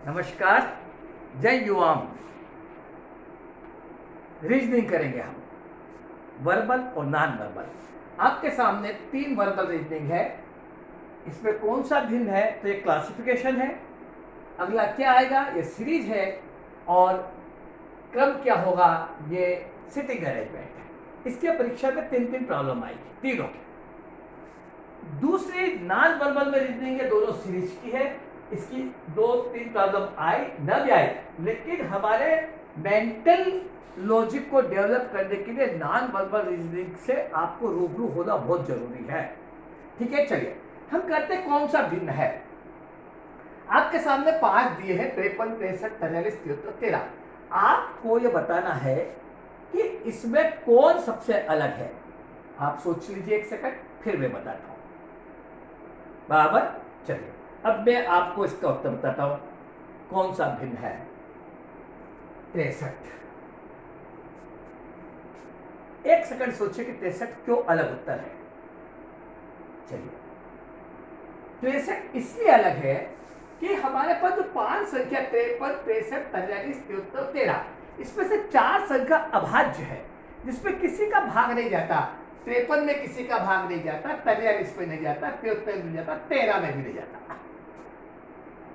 नमस्कार। जय युवाम। रीजनिंग करेंगे हम, वर्बल और नॉन वर्बल। आपके सामने 3 वर्बल रीजनिंग है। इसमें कौन सा भिन्न है तो ये क्लासिफिकेशन है। अगला क्या आएगा, ये सीरीज है। और क्रम क्या होगा, ये सिटिंग अरेंजमेंट है। इसके परीक्षा में 3 प्रॉब्लम आएगी तीनों की। दूसरी नॉन वर्बल में रीजनिंग है, दोनों सीरीज की है। इसकी 2-3 प्रॉब्लम आए न भी आए, लेकिन हमारे मेंटल लॉजिक को डेवलप करने के लिए नॉन वर्बल रीजनिंग से आपको रूबरू होना बहुत जरूरी है। ठीक है, चलिए हम करते कौन सा भिन्न है। आपके सामने 5 दिए हैं, 53, 63, 43, 73, 13। आपको ये बताना है कि इसमें कौन सबसे अलग है। आप सोच लीजिए 1 सेकंड, फिर मैं बताता हूं। बराबर, चलिए अब मैं आपको इसका उत्तर बताता हूं कौन सा भिन्न है। 63। 1 सेकंड सोचिए कि 63 क्यों अलग उत्तर है। चलिए, 63 इसलिए अलग है कि हमारे पास जो 5 संख्या 53, 63, 43, 73, 13, इसमें से 4 संख्या अभाज्य है, जिसमें किसी का भाग नहीं जाता। 53 में किसी का भाग नहीं जाता, 43 में नहीं जाता, 73 में नहीं जाता, 13 में भी नहीं जाता।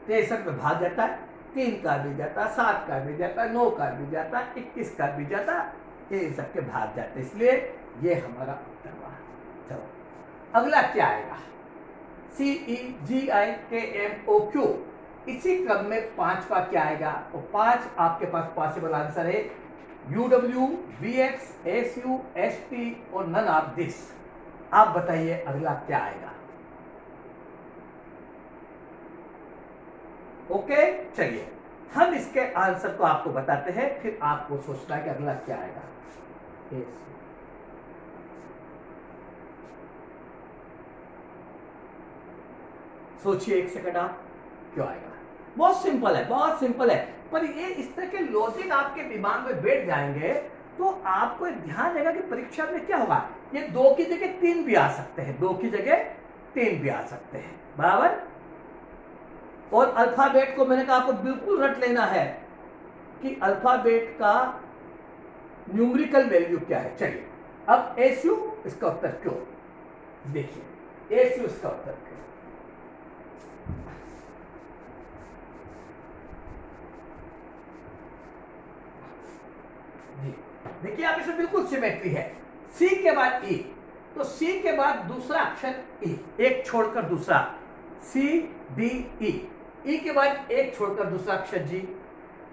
63 में भाग जाता है, 3 का भी जाता, 7 का भी जाता, 9 का भी जाता, 21 का भी जाता, ये सबके भाग जाते, इसलिए ये हमारा उत्तर हुआ। चलो अगला क्या आएगा, CEGIKMOQ। इसी क्रम में 5वां क्या आएगा, तो 5 आपके पास पॉसिबल आंसर है UW, VX, SU, ST और नन ऑफ दिस। आप बताइए अगला क्या आएगा। ओके, चलिए हम इसके आंसर को आपको बताते हैं, फिर आपको सोचना है कि अगला क्या आएगा। सोचिए 1 सेकंड, आप क्यों आएगा। बहुत सिंपल है, बहुत सिंपल है, पर ये इस तरह के लॉजिक आपके दिमाग में बैठ जाएंगे तो आपको ध्यान रहेगा कि परीक्षा में क्या होगा। ये 2 की जगह 3 भी आ सकते हैं, 2 की जगह 3 भी आ सकते हैं, बराबर। और अल्फाबेट को मैंने कहा आपको बिल्कुल रट लेना है कि अल्फाबेट का न्यूमेरिकल वैल्यू क्या है। चलिए अब एसयू, इसका उत्तर क्यों, देखिए एसयू इसका उत्तर क्यों। जी देखिए, आप इसमें बिल्कुल सिमेट्री है। सी के बाद ई, तो सी के बाद दूसरा अक्षर ई, एक छोड़कर दूसरा, सी डी ई के बाद एक छोड़कर दूसरा अक्षर जी,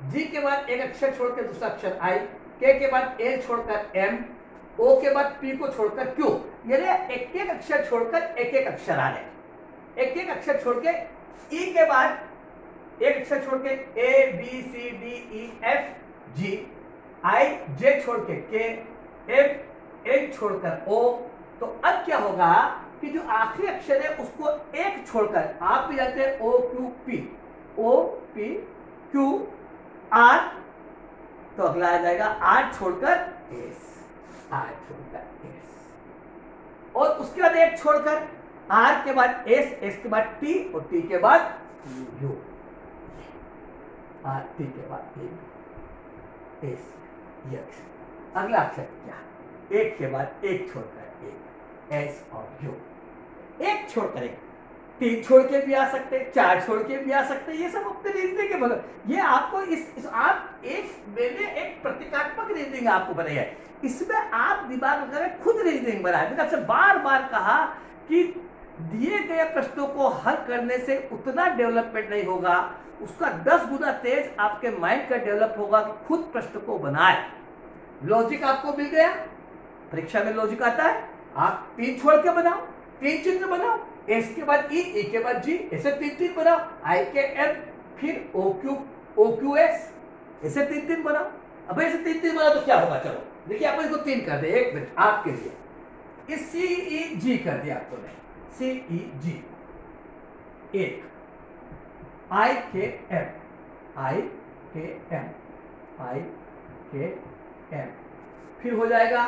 जी के बाद एक अक्षर छोड़कर दूसरा अक्षर आई, के बाद एल छोड़कर एम, ओ के बाद पी को छोड़कर क्यू। यानी एक एक अक्षर छोड़कर एक एक अक्षर आ रहे, एक एक अक्षर छोड़ के ई के बाद एक अक्षर छोड़ के A B C D E F G, I J छोड़ के एफ एन छोड़कर ओ। तो अब क्या होगा कि जो आखिरी अक्षर है उसको एक छोड़कर आप भी जाते हैं ओ पी क्यू आर, तो अगला आ जाएगा आर छोड़कर एस, आर छोड़कर एस। और उसके बाद एक छोड़कर आर के बाद एस, एस के बाद टी और टी के बाद यू, आर टी के बाद एस, ये अक्षर। अगला अक्षर क्या, एक के बाद एक छोड़कर एक, एस और यू। एक छोड़कर एक, 3 छोड़ के भी आ सकते, 4 छोड़ के भी आ सकते, ये सब अपने रीजनिंग के मतलब। ये आपको आप मैंने एक प्रतीकात्मक रीजनिंग आपको बनाई है, इसमें आप दिमाग में खुद रीजनिंग बनाए। मैंने आपसे बार बार कहा कि दिए गए प्रश्नों को हल करने से उतना डेवलपमेंट नहीं होगा, उसका 10 गुना तेज आपके माइंड का डेवलप होगा कि खुद प्रश्न को बनाए। लॉजिक आपको मिल गया, परीक्षा में लॉजिक आता है, आप 3 छोड़ के बनाओ, 3 चित्र बनाओ, एस के बाद ई के बाद जी, ऐसे 3 बनाओ, आई के एम, फिर ओ क्यू एस, ऐसे 3 बनाओ। अब ऐसे 3 बनाओ तो क्या होगा, चलो देखिए आप इसको 3 कर दे, 1 मिनट आपके लिए। इस सी ई जी कर दिया आपको, मैं सी ई जी, एक आई के एम, आई के एम, आई के एम, फिर हो जाएगा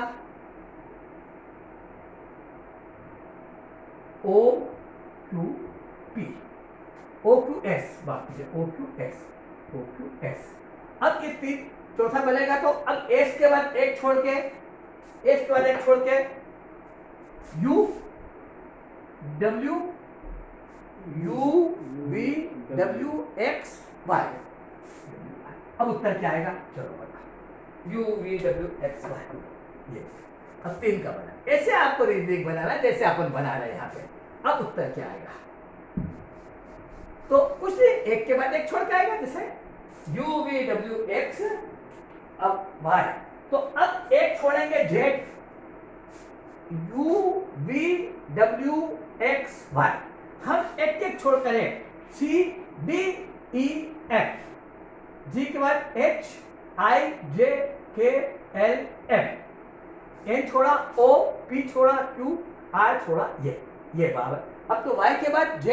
ओ क्यू पी, OQS, बात कीजिए OQS। अब ये तीन चौथा बनेगा, तो अब S के बाद एक छोड़ के, S के बाद एक छोड़ के UVWXY। अब उत्तर क्या आएगा, चलो बता, UVWXY। ये अब तीन का बना, ऐसे आपको रीजनिंग बनाना है जैसे अपन बना रहे हैं यहाँ पे। अब उत्तर क्या आएगा, तो कुछ नहीं, एक के बाद एक छोड़ के आएगा, जैसे UVWX अब Y, तो अब एक छोड़ेंगे Z, UVWXY। हम एक एक छोड़ करें, CDEF, G के बाद HIJKLM, N छोड़ा O, P छोड़ा Q, R छोड़ा ये बराबर। अब तो Y के बाद Z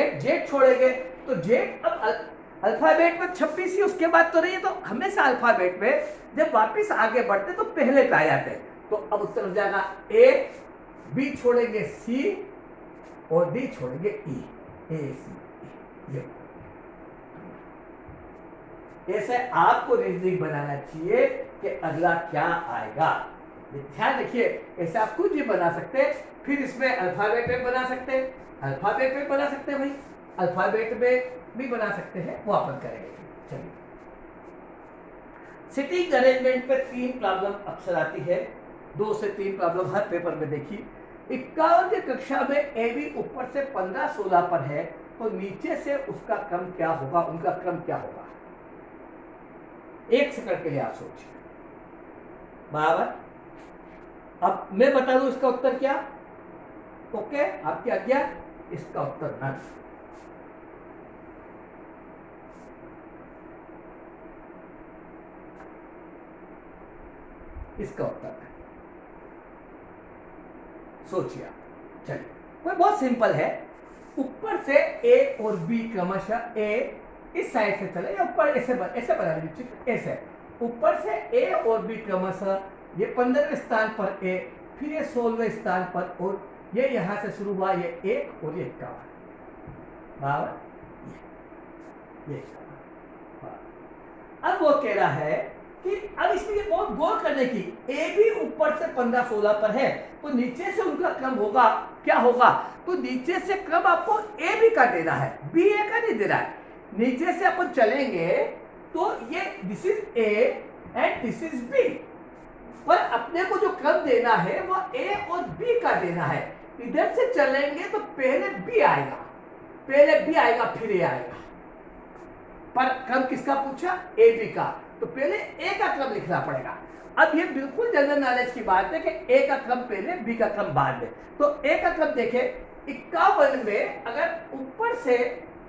छोड़ेंगे, तो Z अब अल्फाबेट में 26 ही उसके बाद तो नहीं है, तो हमेशा अल्फाबेट में जब वापस आगे बढ़ते तो पहले पे आ जाते हैं। तो अब उत्तर हो जाएगा A, B छोड़ेंगे C और D छोड़ेंगे E, ACE। ऐसे आपको रीजनिंग बनाना चाहिए कि अगला क्या आएगा। ध्यान रखिए, ऐसे आप कुछ भी बना सकते हैं, फिर इसमें अल्फाबेट में बना सकते हैं, अल्फाबेट में बना सकते हैं भाई, अल्फाबेट में भी बना सकते हैं, वो अपन करेंगे। चलिए, सिटिंग अरेंजमेंट पे 3 प्रॉब्लम अक्सर आती है, 2 से 3 प्रॉब्लम हर पेपर में देखी। 51 कक्षा में ए बी ऊपर से 15-16 पर है, तो नीचे से उसका क्रम क्या होगा, उनका क्रम क्या होगा। 1 सेकंड के लिए आप सोचिए, बराबर। अब मैं बता दूं इसका उत्तर क्या, ओके, आपकी आज्ञा, इसका उत्तर नन। इसका उत्तर है, सोचिए। चलिए, कोई बहुत सिंपल है, ऊपर से ए और बी क्रमशः, ए इस साइड से चले या ऊपर ऐसे बना लीजिए, ऐसे ऊपर से ए और बी क्रमशः, ये 15वें स्थान पर ए, फिर ये 16वें स्थान पर, और ये यहां से शुरू हुआ, ये 1 और ये 51, बराबर। ये अब वो कह रहा है कि अब इसमें बहुत गौर करने की, ए भी ऊपर से 15-16 पर है, तो नीचे से उनका क्रम होगा, क्या होगा, तो नीचे से क्रम आपको ए बी का देना है, बी ए का नहीं देना है। नीचे से अपन चलेंगे तो ये this is A and this is B, पर अपने को जो क्रम देना है वो ए और बी का देना है। इधर से चलेंगे तो पहले बी आएगा, फिर ए आएगा, पर क्रम किसका पूछा, ए बी का, तो पहले ए का क्रम लिखना पड़ेगा। अब ये बिल्कुल जनरल नॉलेज की बात है कि ए का क्रम पहले, बी का क्रम बाद में। तो ए का क्रम देखे, 51 में अगर ऊपर से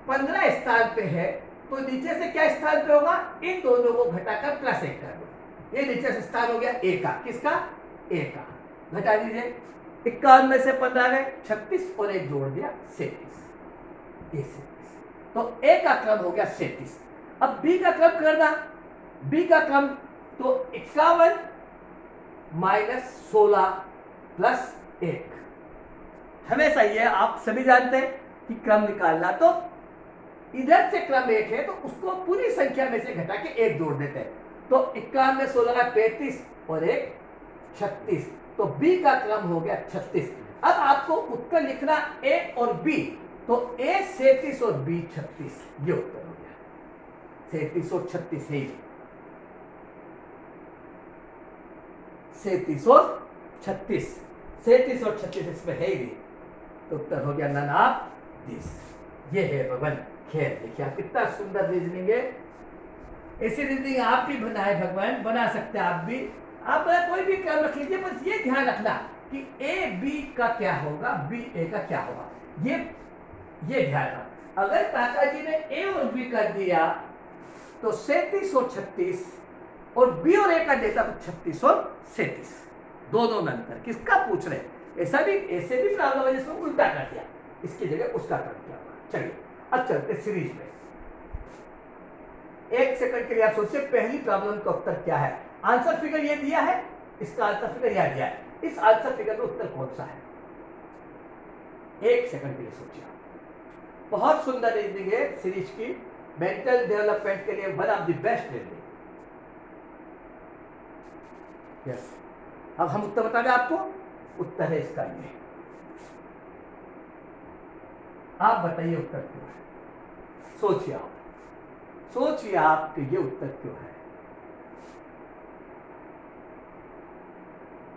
15 स्थान पे है, तो नीचे से क्या स्थान पे होगा, इन दोनों को घटाकर +1 कर दो, ये नीचे से स्थान हो गया ए का, किसका, ए का, घटा दीजिए। 51 में से 15 गए 36 और एक जोड़ दिया 37, ये 37, तो ए का क्रम हो गया 37। अब बी का क्रम करना, बी का क्रम तो 51 - 16 + 1, हमेशा ये आप सभी जानते हैं कि क्रम निकालना, तो इधर से क्रम 1 है तो उसको पूरी संख्या में से घटा के 1 जोड़ देते हैं, तो 51 में 16 35 और 1 36, तो बी का क्रम हो गया 36। अब आपको उत्तर लिखना ए और बी, तो ए 37 और बी 36, ये उत्तर हो गया, 37 और 36 है, 37 और 36, 37 और 36 इसमें है ही, तो उत्तर हो गया नन ऑफ दिस। ये है भगवान खेल। देखिए आप कितना सुंदर रीजनिंग है, ऐसी रीजनिंग आप भी बनाए भगवान, बना सकते हैं आप भी। आप कोई भी क्रम रख लीजिए, बस ये ध्यान रखना कि ए बी का क्या होगा, बी ए का क्या होगा, ये ध्यान रखना। अगर काका जी ने ए और बी कर दिया तो 37 और 36, और बी और ए का देता तो 36 और 37, दोनों में अंतर किसका पूछ रहे। ऐसा भी, ऐसे भी प्रॉब्लम है जिसमें उल्टा कर दिया, इसकी जगह उसका कर दिया। चलिए अब चलते सीरीज में। 1 सेकंड के लिए आप सोचिए, पहली प्रॉब्लम का उत्तर क्या है। आंसर फिगर ये दिया है, इसका आंसर फिगर यह दिया है, इस आंसर फिगर में उत्तर कौन सा है। 1 सेकंड के लिए सोचिए। बहुत सुंदर रीजनिंग है सीरीज की, मेंटल डेवलपमेंट के लिए one of the best reasoning. Yes, अब हम उत्तर बता दें आपको, उत्तर है इसका ये। आप बताइए उत्तर क्यों है, सोचिए आप कि ये उत्तर क्यों है।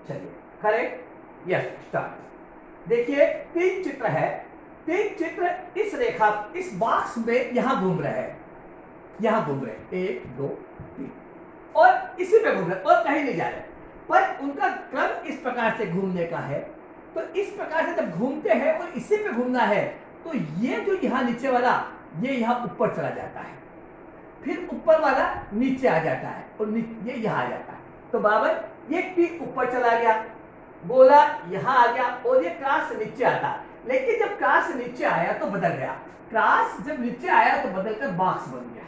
चलिए करेक्ट, यस स्टार्ट। देखिए 3 चित्र है, 3 चित्र इस रेखा, इस बॉक्स में यहां घूम रहे हैं, यहां घूम रहे हैं 1 2 3 और इसी पे घूम रहे और कहीं नहीं जा रहे, पर उनका क्रम इस प्रकार से घूमने का है। तो इस प्रकार से जब घूमते हैं और इसी पे घूमना है, तो ये जो यहाँ नीचे वाला ये यहाँ ऊपर चला जाता है, फिर ऊपर वाला नीचे आ जाता है और ये यहाँ आ जाता है। तो बराबर ये टी ऊपर चला गया, गोला यहाँ आ गया और ये क्रॉस नीचे आता। लेकिन जब क्रॉस नीचे आया तो बदल गया, क्रॉस जब नीचे आया तो बदलकर बॉक्स बन गया,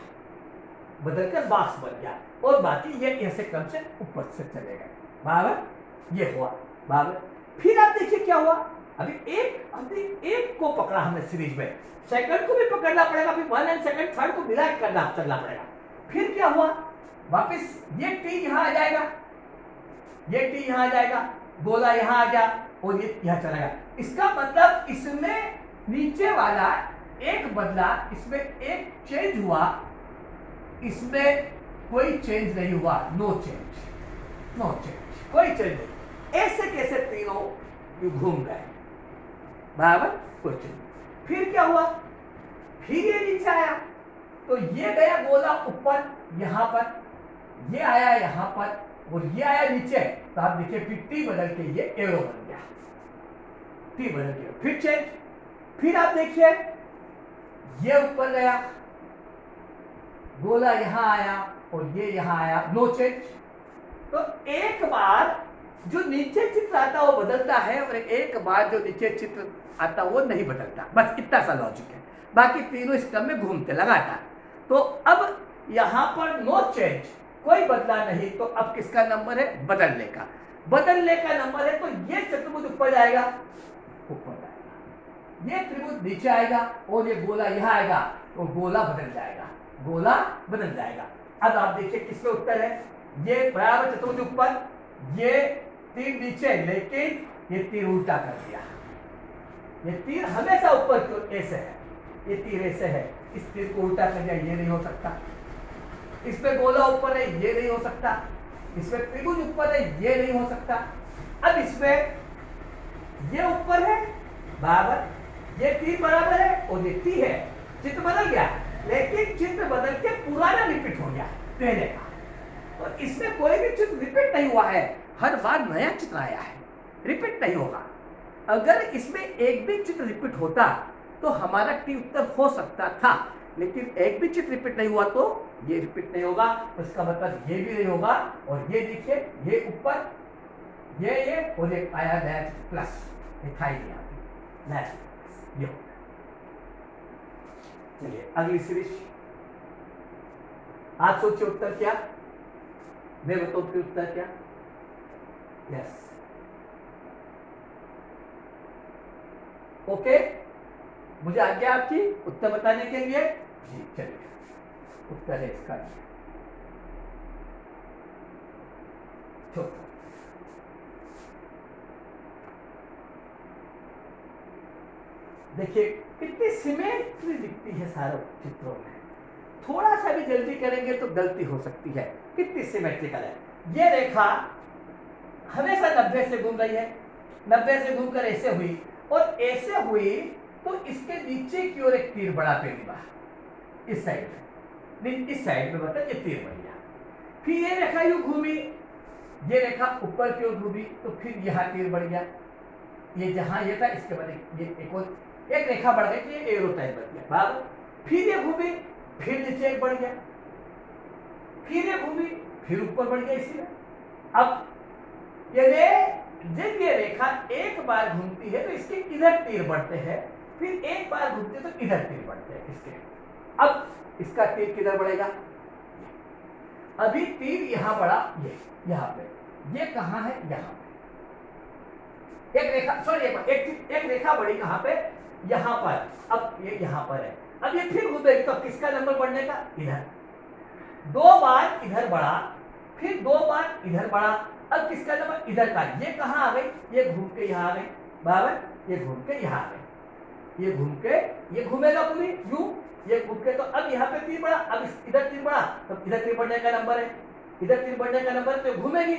बदलकर बॉक्स बन गया और बाकी ये ऐसे क्रम से ऊपर से चले गए। बराबर ये हुआ, बराबर। फिर आप देखिए क्या हुआ, अभी एक को पकड़ा हमने सीरीज में, सेकंड को भी पकड़ना पड़ेगा, फिर 1 एंड सेकंड थर्ड को मिला करना चलना पड़ेगा। फिर क्या हुआ, वापस ये टी यहाँ आ जाएगा, ये टी यहाँ आ जाएगा, गोला यहाँ आ गया और ये यहाँ चला गया। इसका मतलब इसमें नीचे वाला एक बदला, इसमें एक चेंज हुआ, इसमें कोई चेंज नहीं हुआ, नो चेंज, कोई चेंज नहीं। ऐसे कैसे तीनों घूम गए, बराबर, कोई चेंज। फिर क्या हुआ, फिर ये नीचे आया तो ये गया गोला ऊपर यहाँ पर, ये आया यहाँ पर और ये आया नीचे। तो आप देखिए फिर टी बदल के ये एरो बन गया, टी बदल के फिर चेंज। फिर आप देखिए ये ऊपर गया, गोला यहाँ आया और ये यहाँ आया, नो चेंज। तो एक बार जो नीचे चित्र आता वो बदलता है और एक बार जो नीचे चित्र आता वो नहीं बदलता, बस इतना सा लॉजिक है। बाकी तीनों इस क्रम में घूमते लगातार। तो अब यहाँ पर नो चेंज, कोई बदला नहीं, तो अब किसका नंबर है, बदलने का। बदलने का नंबर है तो ये चतुर्भुज ऊपर जाएगा, ऊपर जाएगा, ये त्रिभुज नीचे आएगा और ये गोला यहाँ आएगा तो गोला बदल जाएगा, गोला बदल जाएगा। अब आप देखिए किसमें उत्तर है, ये बराबर चतुर्भुज ऊपर, ये तीर नीचे, लेकिन ये तीर उल्टा कर दिया। ये तीर हमेशा ऊपर क्यों ऐसे है, ये तीर ऐसे है, इस तीर को उल्टा कर दिया, ये नहीं हो सकता। इसमें गोला ऊपर है, ये नहीं हो सकता। इसमें त्रिभुज ऊपर है, ये नहीं हो सकता। अब इसमें ये ऊपर है, बराबर, ये तीर बराबर है और ये टी है, चित्र बदल गया, लेकिन चित्र बदल के पुराना रिपीट हो गया पहले का। और इसमें कोई भी चित्र रिपीट नहीं हुआ है, हर बार नया चित्र आया है, रिपीट नहीं होगा। अगर इसमें एक भी चित्र रिपीट होता तो हमारा टी उत्तर हो सकता था, लेकिन एक भी चित्र रिपीट नहीं हुआ तो ये रिपीट नहीं होगा। तो इसका मतलब ये भी नहीं होगा। और ये देखिए, ये ऊपर, ये और ये आया नया चित्र प्लस, दिखाई दिया नया चित्र, ये। चलिए अगली सीरीज, आप सोचिए उत्तर क्या, मैं बताऊं फिर उत्तर क्या। यस, ओके, मुझे आज्ञा आपकी उत्तर बताने के लिए जी। चलिए उत्तर है इसका चौथा। देखिए कितनी सिमेट्री दिखती है सारे चित्रों में, थोड़ा सा भी जल्दी करेंगे तो गलती हो सकती है। कितनी सिमेट्रिकल है, ये रेखा हमेशा 90 से घूम रही है, 90 से घूमकर ऐसे हुई और ऐसे हुई तो इसके नीचे की ओर एक तीर बड़ा पहली बार इस साइड में, इस साइड में मतलब ये तीर बढ़ गया। फिर ये रेखा यूं घूमी, ये रेखा ऊपर की ओर घूमी तो फिर यहाँ तीर बढ़ गया, ये जहां ये था इसके बाद ये एक रेखा बढ़ गई तो ये एरो टाइप बन गया, बराबर। फिर ये घूमी, फिर नीचे एक बढ़ गया, फिर ये घूमी, फिर ऊपर बढ़ गया इसी में। अब जब ये रेखा एक बार घूमती है तो इसके इधर तीर बढ़ते हैं, फिर एक बार घूमते तो इधर तीर बढ़ते हैं इसके। अब इसका तीर किधर बढ़ेगा, अभी तीर यहां बढ़ा, ये यहां पे, ये कहां है, यहां पे एक रेखा, सॉरी एक रेखा बढ़ी कहां पे, यहाँ पर, अब ये यहाँ पर है, अब ये फिर घूमेगी तो किसका नंबर बढ़ने का, इधर, 2 बार इधर बढ़ा, फिर 2 बार इधर बढ़ा, अब किसका नंबर, इधर का, ये कहाँ आ गई, ये घूम के यहाँ आ गई, बराबर, ये घूम के यहाँ आ गई, ये घूम के, ये घूमेगा पूरी यूं, ये घूम के, तो अब यहाँ पे तीर बढ़ा, अब इधर तीर बढ़ा, तो इधर तीर बढ़ने का नंबर है, इधर तीर बढ़ने का नंबर, तो घूमेगी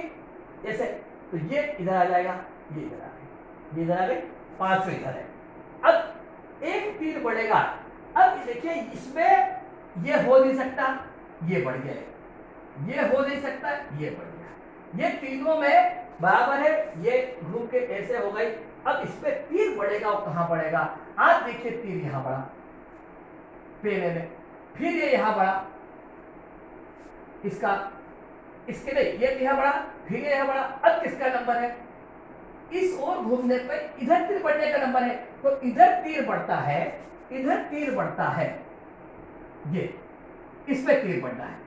ऐसे, तो ये इधर आ जाएगा, ये इधर आ गई, ये इधर आ गई, 5 इधर है। अब एक तीर बढ़ेगा, अब देखिए इसमें ये हो नहीं सकता, ये बढ़ गया, ये हो नहीं सकता, ये बढ़ गया, ये तीनों में बराबर है, ये घूम के ऐसे हो गई। अब इस पे तीर बढ़ेगा, और कहां बढ़ेगा, आज देखिए तीर यहां बढ़ा पेने में, फिर ये यहां बढ़ा, इसका, इसके लिए ये यहां बढ़ा, फिर ये यहां बढ़ा, अब किसका नंबर है, इस ओर घूमने पर इधर तीर बढ़ने का नंबर है, तो इधर तीर बढ़ता है, इधर तीर बढ़ता है, ये इस पे तीर बढ़ना है,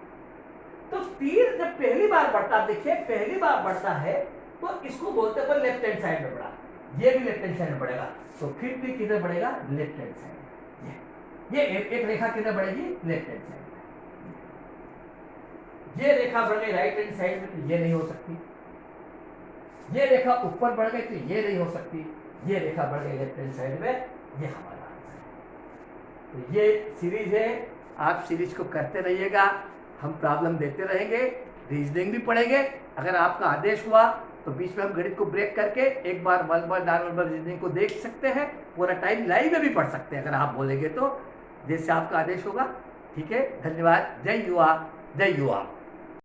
तो तीर जब पहली बार बढ़ता, देखिए पहली बार बढ़ता है, तो इसको बोलते हैं लेफ्ट हैंड साइड में बढ़ा, ये भी लेफ्ट हैंड साइड में बढ़ेगा, तो फिर भी किधर बढ़ेगा, लेफ्ट हैंड साइड, ये एक रेखा किधर बढ़ेगी, लेफ्ट हैंड साइड में, ये रेखा बढ़ गई राइट हैंड साइड में, तो ये नहीं हो सकती, ये रेखा ऊपर बढ़ गई तो ये नहीं हो सकती, ये रेखा बढ़ गई लेफ्ट हैंड साइड में, ये हमारा आंसर है। तो ये सीरीज है, आप सीरीज को करते रहिएगा, हम प्रॉब्लम देते रहेंगे, रीजनिंग भी पढ़ेंगे, अगर आपका आदेश हुआ तो बीच में हम गणित को ब्रेक करके एक बार 1 बार 4 बार रीजनिंग को देख सकते हैं, पूरा टाइम लाइव में भी पढ़ सकते हैं अगर आप बोलेंगे तो, जैसे आपका आदेश होगा। ठीक है, धन्यवाद। जय युवा, जय युवा।